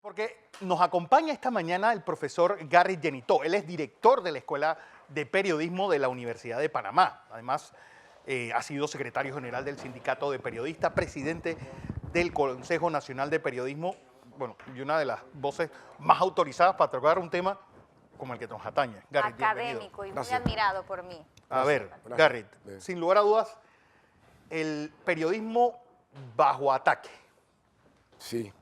Porque nos acompaña esta mañana el profesor Garrit Genitó. Él es director de la Escuela de Periodismo de la Universidad de Panamá. Además, ha sido secretario general del Sindicato de Periodistas, presidente del Consejo Nacional de Periodismo, bueno, y una de las voces más autorizadas para tocar un tema como el que nos atañe. Garrit, académico y muy admirado por mí. A ver, Garrit, sin lugar a dudas, el periodismo bajo ataque. Sí.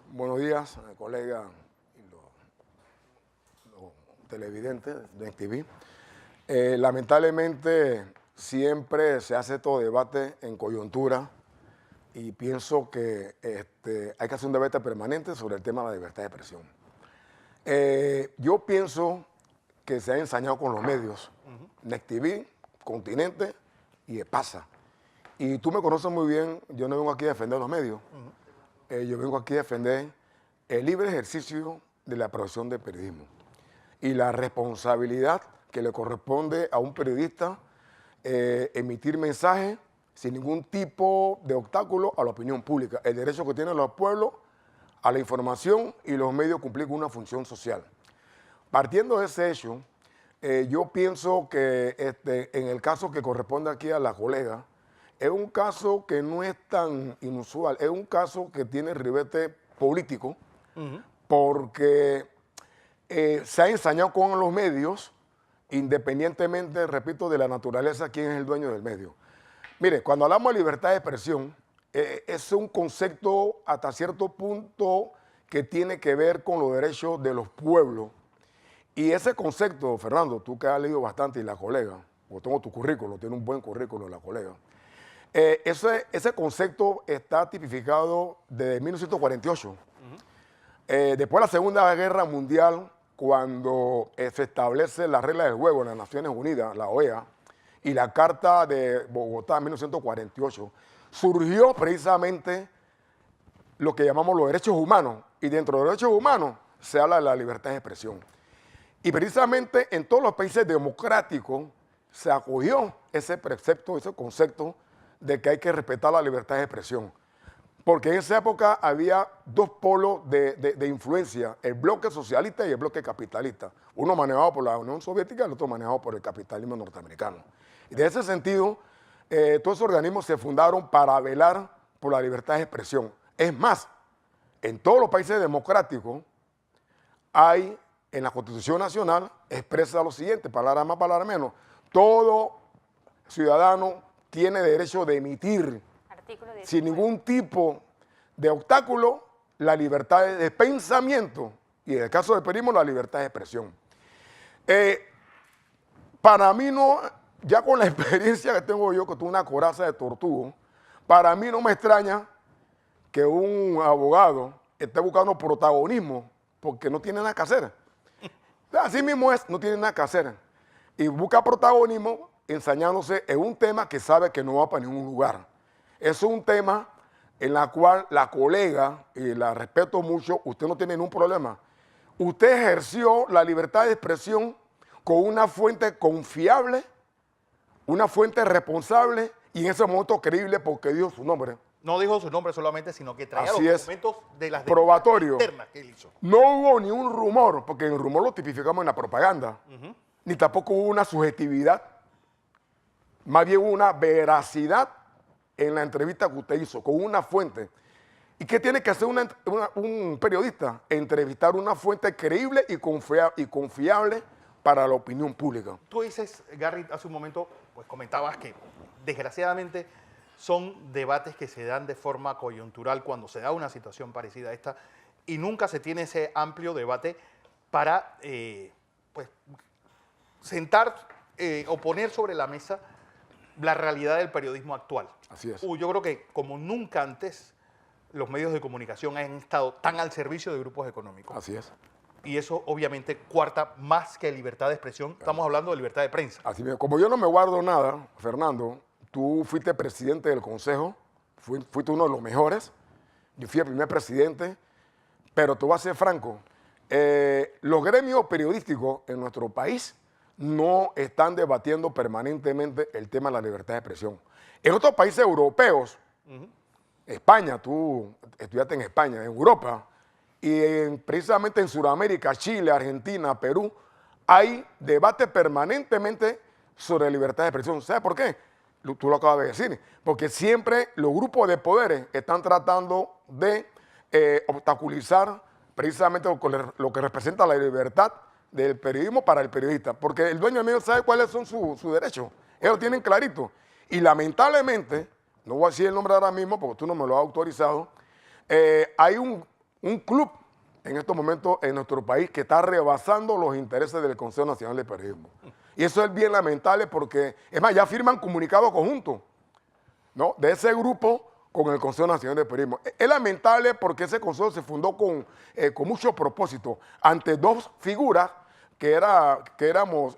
Buenos días, colegas y los televidentes de NTV. Lamentablemente siempre se hace todo debate en coyuntura y pienso que hay que hacer un debate permanente sobre el tema de la libertad de expresión. Yo pienso que se ha ensañado con los medios, NTV, Continente y EPASA. Y tú me conoces muy bien, yo no vengo aquí a defender los medios. Yo vengo aquí a defender el libre ejercicio de la profesión de periodismo y la responsabilidad que le corresponde a un periodista emitir mensajes sin ningún tipo de obstáculo a la opinión pública, el derecho que tienen los pueblos a la información y los medios cumplir con una función social. Partiendo de ese hecho, yo pienso que en el caso que corresponde aquí a la colega, es un caso que no es tan inusual, es un caso que tiene ribete político, porque se ha ensañado con los medios, independientemente, repito, de la naturaleza, quién es el dueño del medio. Mire, cuando hablamos de libertad de expresión, es un concepto hasta cierto punto que tiene que ver con los derechos de los pueblos. Y ese concepto, Fernando, tú que has leído bastante y la colega, o tengo tu currículo, tiene un buen currículo la colega, ese concepto está tipificado desde 1948. Después de la Segunda Guerra Mundial, cuando se establece la regla del juego en las Naciones Unidas, la OEA, y la Carta de Bogotá en 1948, surgió precisamente lo que llamamos los derechos humanos. Y dentro de los derechos humanos se habla de la libertad de expresión. Y precisamente en todos los países democráticos se acogió ese precepto, ese concepto de que hay que respetar la libertad de expresión. Porque en esa época había dos polos de influencia, el bloque socialista y el bloque capitalista. Uno manejado por la Unión Soviética y el otro manejado por el capitalismo norteamericano. Y de ese sentido, todos esos organismos se fundaron para velar por la libertad de expresión. Es más, en todos los países democráticos hay, en la Constitución Nacional, expresa lo siguiente, palabra más, palabra menos, todo ciudadano tiene derecho de emitir sin ningún tipo de obstáculo la libertad de pensamiento y en el caso del periodismo la libertad de expresión. Para mí no, ya con la experiencia que tengo yo, que tuve una coraza de tortugo, para mí no me extraña que un abogado esté buscando protagonismo porque no tiene nada que hacer. Así mismo es, no tiene nada que hacer. Y busca protagonismo ensañándose en un tema que sabe que no va para ningún lugar. Es un tema en la cual la colega, y la respeto mucho, usted no tiene ningún problema. Usted ejerció la libertad de expresión con una fuente confiable, una fuente responsable y en ese momento creíble porque dijo su nombre. No dijo su nombre solamente, sino que traía Así los documentos de las probatorio internas que él hizo. No hubo ni un rumor, porque el rumor lo tipificamos en la propaganda, ni tampoco hubo una subjetividad. Más bien hubo una veracidad en la entrevista que usted hizo, con una fuente. ¿Y qué tiene que hacer un periodista? Entrevistar una fuente creíble y confiable para la opinión pública. Tú dices, Garrit, hace un momento, pues comentabas que desgraciadamente son debates que se dan de forma coyuntural cuando se da una situación parecida a esta y nunca se tiene ese amplio debate para pues, sentar o poner sobre la mesa la realidad del periodismo actual. Así es. Yo creo que como nunca antes los medios de comunicación han estado tan al servicio de grupos económicos. Así es. Y eso obviamente cuarta más que libertad de expresión. Estamos hablando de libertad de prensa. Así mismo. Como yo no me guardo nada, Fernando, tú fuiste presidente del Consejo, fuiste uno de los mejores, yo fui el primer presidente, pero te voy a ser franco, los gremios periodísticos en nuestro país no están debatiendo permanentemente el tema de la libertad de expresión. En otros países europeos, España, tú estudiaste en España, en Europa, y precisamente en Sudamérica, Chile, Argentina, Perú, hay debate permanentemente sobre libertad de expresión. ¿Sabes por qué? Tú lo acabas de decir. Porque siempre los grupos de poderes están tratando de obstaculizar precisamente lo que representa la libertad del periodismo para el periodista. Porque el dueño del medio sabe cuáles son sus derechos. Ellos lo tienen clarito. Y lamentablemente, no voy a decir el nombre ahora mismo porque tú no me lo has autorizado, hay un club en estos momentos en nuestro país que está rebasando los intereses del Consejo Nacional de Periodismo. Y eso es bien lamentable porque, es más, ya firman comunicados conjuntos, ¿no?, de ese grupo con el Consejo Nacional de Periodismo. Es lamentable porque ese consejo se fundó con mucho propósito ante dos figuras teníamos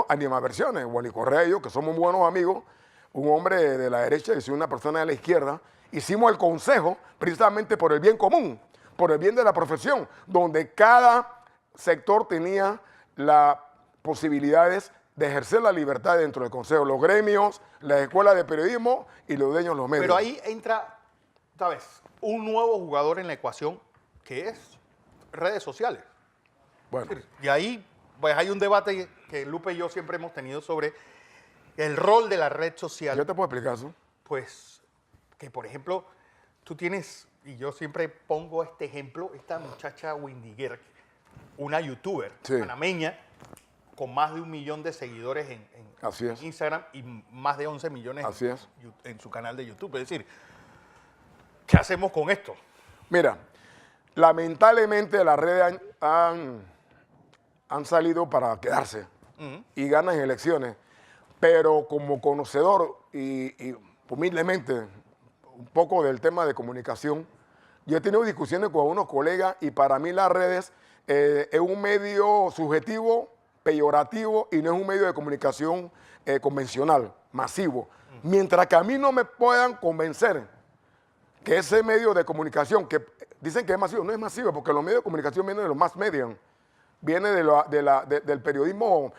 animadversiones, Wally Correa y yo, que somos buenos amigos, un hombre de la derecha y una persona de la izquierda. Hicimos el consejo precisamente por el bien común, por el bien de la profesión, donde cada sector tenía las posibilidades de ejercer la libertad dentro del consejo, los gremios, las escuelas de periodismo y los dueños de los medios. Pero ahí entra, ¿sabes?, un nuevo jugador en la ecuación que es redes sociales. Bueno. Y ahí pues, hay un debate que Lupe y yo siempre hemos tenido sobre el rol de la red social. ¿Yo te puedo explicar eso? Pues que, por ejemplo, tú tienes, y yo siempre pongo este ejemplo, esta muchacha Windy Gerg, una youtuber panameña con más de 1 millón de seguidores en Instagram y más de 11 millones en su canal de YouTube. Es decir, ¿qué hacemos con esto? Mira, lamentablemente las redes han salido para quedarse y ganan elecciones, pero como conocedor y humildemente un poco del tema de comunicación, yo he tenido discusiones con unos colegas y para mí las redes es un medio subjetivo, peyorativo y no es un medio de comunicación convencional, masivo. Mientras que a mí no me puedan convencer que ese medio de comunicación, que dicen que es masivo, no es masivo, porque los medios de comunicación vienen de los mass media, viene del periodismo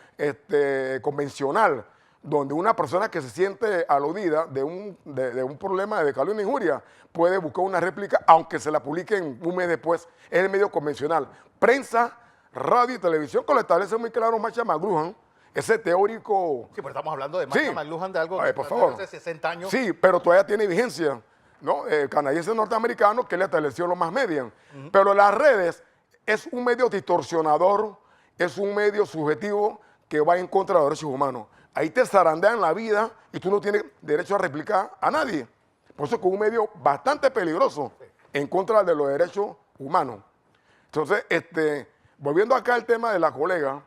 convencional, donde una persona que se siente aludida de un problema de calumnia e injuria puede buscar una réplica, aunque se la publiquen un mes después. Es el medio convencional. Prensa, radio y televisión, que lo establece muy claro Marshall McLuhan, ese teórico. Sí, pero estamos hablando de Marshall McLuhan, de algo de hace 60 años. Sí, pero todavía tiene vigencia, ¿no? El canadiense norteamericano que le estableció los más media. Pero las redes es un medio distorsionador, es un medio subjetivo que va en contra de los derechos humanos. Ahí te zarandean la vida y tú no tienes derecho a replicar a nadie. Por eso es un medio bastante peligroso en contra de los derechos humanos. Entonces, volviendo acá al tema de la colega,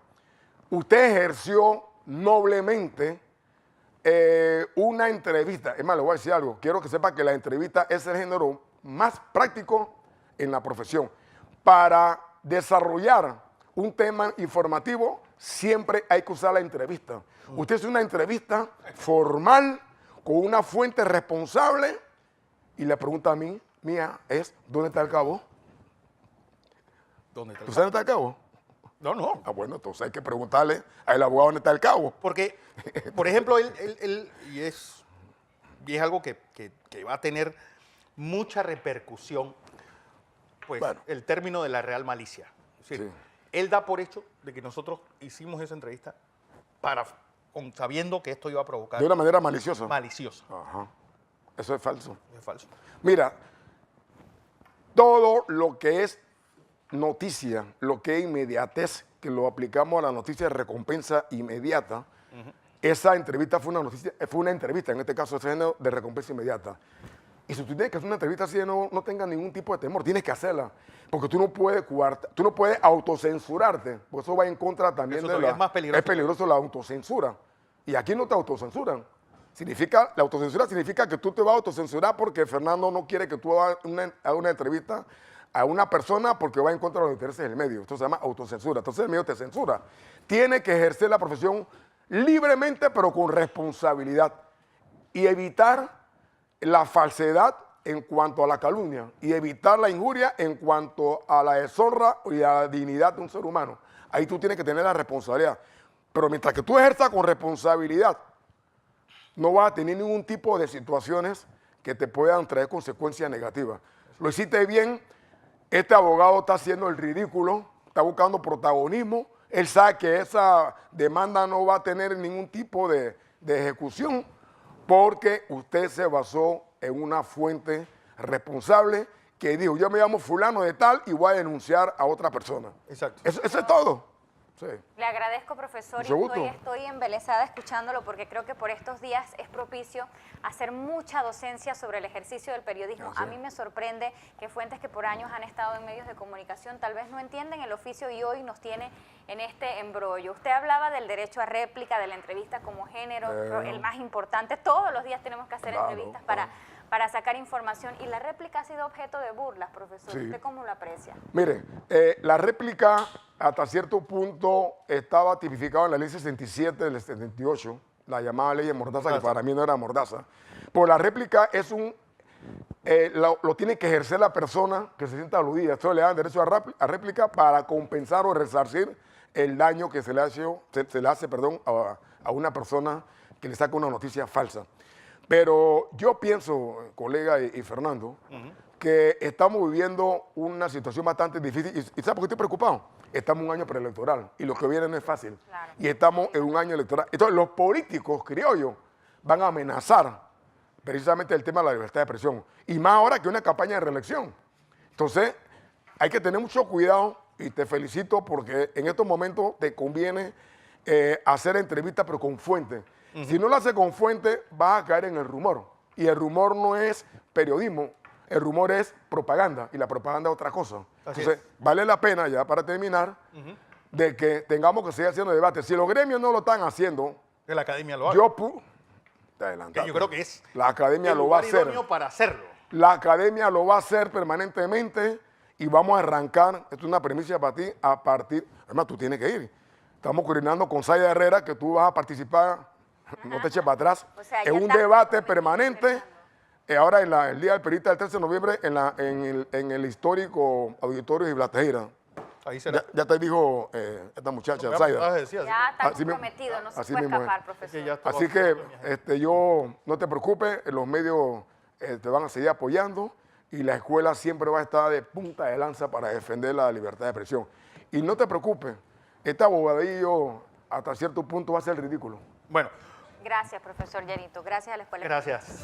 usted ejerció noblemente una entrevista. Es más, le voy a decir algo. Quiero que sepa que la entrevista es el género más práctico en la profesión. Para desarrollar un tema informativo, siempre hay que usar la entrevista. Usted hace una entrevista formal con una fuente responsable y la pregunta mía es, ¿dónde está el cabo? ¿Dónde está el ¿Tú sabes dónde está el cabo? No. Ah, bueno, entonces hay que preguntarle al abogado dónde está el cabo. Porque, por ejemplo, y es algo que va a tener mucha repercusión, pues, el término de la real malicia. Es decir, él da por hecho de que nosotros hicimos esa entrevista sabiendo que esto iba a provocar. De una manera maliciosa. Maliciosa. Ajá. Eso es falso. Es falso. Mira, todo lo que es noticia, lo que es inmediatez, que lo aplicamos a la noticia de recompensa inmediata, esa entrevista fue una entrevista, en este caso, de recompensa inmediata. Y si tú tienes que hacer una entrevista así, no tengas ningún tipo de temor, tienes que hacerla. Porque tú no puedes autocensurarte, porque eso va en contra también eso es más peligroso. Es peligroso la autocensura. Y aquí no te autocensuran. La autocensura significa que tú te vas a autocensurar porque Fernando no quiere que tú hagas una entrevista a una persona porque va en contra de los intereses del medio. Esto se llama autocensura. Entonces el medio te censura. Tiene que ejercer la profesión libremente, pero con responsabilidad. Y evitar la falsedad en cuanto a la calumnia y evitar la injuria en cuanto a la deshonra y a la dignidad de un ser humano. Ahí tú tienes que tener la responsabilidad. Pero mientras que tú ejerzas con responsabilidad, no vas a tener ningún tipo de situaciones que te puedan traer consecuencias negativas. Lo hiciste bien, este abogado está haciendo el ridículo, está buscando protagonismo, él sabe que esa demanda no va a tener ningún tipo de ejecución porque usted se basó en una fuente responsable que dijo, yo me llamo fulano de tal y voy a denunciar a otra persona. Exacto. Eso es todo. Sí. Le agradezco, profesor, Mucho gusto. y estoy embelesada escuchándolo porque creo que por estos días es propicio hacer mucha docencia sobre el ejercicio del periodismo. Así es. A mí me sorprende que fuentes que por años han estado en medios de comunicación tal vez no entienden el oficio y hoy nos tiene en este embrollo. Usted hablaba del derecho a réplica, de la entrevista como género, el más importante. Todos los días tenemos que hacer entrevistas para sacar información y la réplica ha sido objeto de burlas, profesor. Sí. ¿Usted cómo lo aprecia? Mire, la réplica hasta cierto punto estaba tipificada en la ley 67 del 78, la llamada ley de Mordaza, que para mí no era Mordaza. Pero la réplica es lo tiene que ejercer la persona que se sienta aludida. Esto le dan derecho a réplica para compensar o resarcir el daño que se le hace a una persona que le saca una noticia falsa. Pero yo pienso, colega y Fernando, que estamos viviendo una situación bastante difícil. ¿Y sabe por qué estoy preocupado? Estamos en un año preelectoral y lo que viene no es fácil. Claro. Y estamos en un año electoral. Entonces, los políticos criollos van a amenazar precisamente el tema de la libertad de expresión. Y más ahora que una campaña de reelección. Entonces, hay que tener mucho cuidado y te felicito porque en estos momentos te conviene hacer entrevistas pero con fuentes. Si no lo haces con fuente, vas a caer en el rumor. Y el rumor no es periodismo, el rumor es propaganda. Y la propaganda es otra cosa. Entonces, vale la pena, ya para terminar, de que tengamos que seguir haciendo debates. Si los gremios no lo están haciendo, que la academia lo haga. Te yo creo que es la academia el lo va a lugar hacer. idóneo para hacerlo. La academia lo va a hacer permanentemente y vamos a arrancar, esto es una premisa para ti, a partir, además tú tienes que ir. Estamos coordinando con Zayda Herrera que tú vas a participar. No te eches para atrás. O sea, en un debate permanente, ahora el día del periodista del 13 de noviembre, en el histórico Auditorio Giblas Tejera. Ahí será. Ya te dijo esta muchacha, Zayda. Ya está comprometido, no se puede escapar, profesor. Así que yo, no te preocupes, los medios te van a seguir apoyando y la escuela siempre va a estar de punta de lanza para defender la libertad de expresión. Y no te preocupes, este abogadillo hasta cierto punto va a ser ridículo. Bueno. Gracias, profesor Llanito. Gracias a la escuela. Gracias.